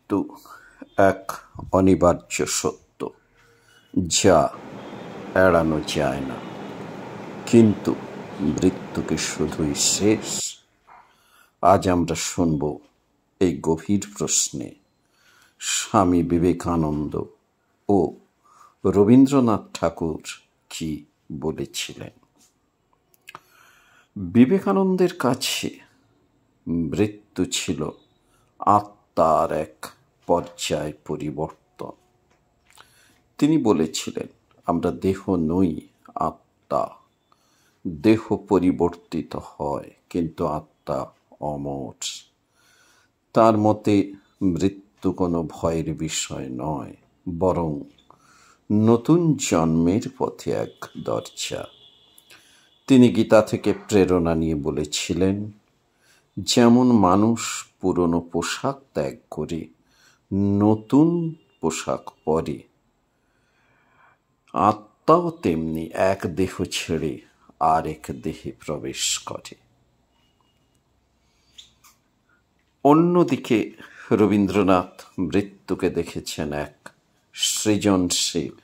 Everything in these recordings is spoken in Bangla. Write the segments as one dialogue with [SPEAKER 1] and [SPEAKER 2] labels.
[SPEAKER 1] মৃত্যু এক অনিবার্য সত্য, যা এড়ানো যায় না। কিন্তু মৃত্যুকে শুধুই শেষ? আজ আমরা শুনব এই গভীর প্রশ্নে স্বামী বিবেকানন্দ ও রবীন্দ্রনাথ ঠাকুর কি বলেছিলেন। বিবেকানন্দের কাছে মৃত্যু ছিল আত্মার এক পর্যায় পরিবর্তন। তিনি বলেছিলেন, আমরা দেহ নই, আত্মা। দেহ পরিবর্তিত হয়, কিন্তু আত্মা অমর। তার মতে মৃত্যু কোনো ভয়ের বিষয় নয়, বরং নতুন জন্মের পথে এক দরজা। তিনি গীতা থেকে প্রেরণা নিয়ে বলেছিলেন, যেমন মানুষ পুরনো পোশাক ত্যাগ করে নতুন পোশাক পরে, আত্মাও তেমনি এক দেহ ছেড়ে আরেক দেহে প্রবেশ করে। অন্যদিকে রবীন্দ্রনাথ মৃত্যুকে দেখেছেন এক সৃজনশীল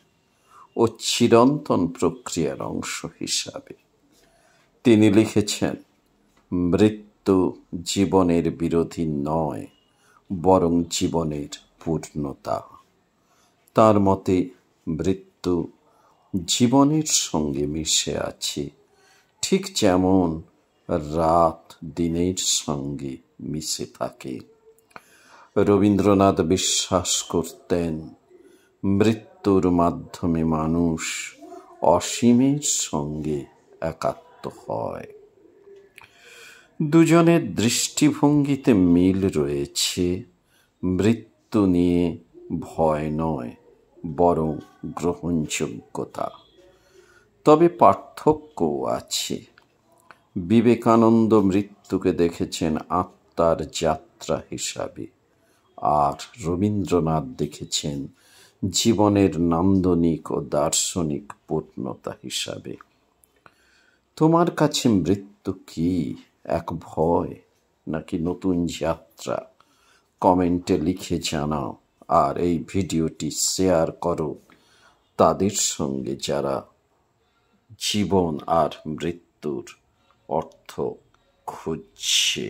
[SPEAKER 1] ও চিরন্তন প্রক্রিয়ার অংশ হিসাবে। তিনি লিখেছেন, মৃত্যু জীবনের বিরোধী নয়, বরং জীবনের পূর্ণতা। তার মতে মৃত্যু জীবনের সঙ্গে মিশে আছে, ঠিক যেমন রাত দিনের সঙ্গে মিশে থাকে। রবীন্দ্রনাথ বিশ্বাস করতেন, মৃত্যুর মাধ্যমে মানুষ অসীমের সঙ্গে একাত্ম হয়। দুজনের দৃষ্টিভঙ্গিতে মিল রয়েছে। মৃত্যু নিয়ে ভয় নয়, বরং গ্রহণযোগ্যতা। তবে পার্থক্যও আছে। বিবেকানন্দ মৃত্যুকে দেখেছেন আত্মার যাত্রা হিসাবে, আর রবীন্দ্রনাথ দেখেছেন জীবনের নান্দনিক ও দার্শনিক পূর্ণতা হিসাবে। তোমার কাছে মৃত্যু কি এক ভয় নাকি নতুন যাত্রা? কমেন্টে লিখে জানাও, আর এই ভিডিওটি শেয়ার করো তাদের সঙ্গে যারা জীবন আর মৃত্যুর অর্থ খুঁজছে।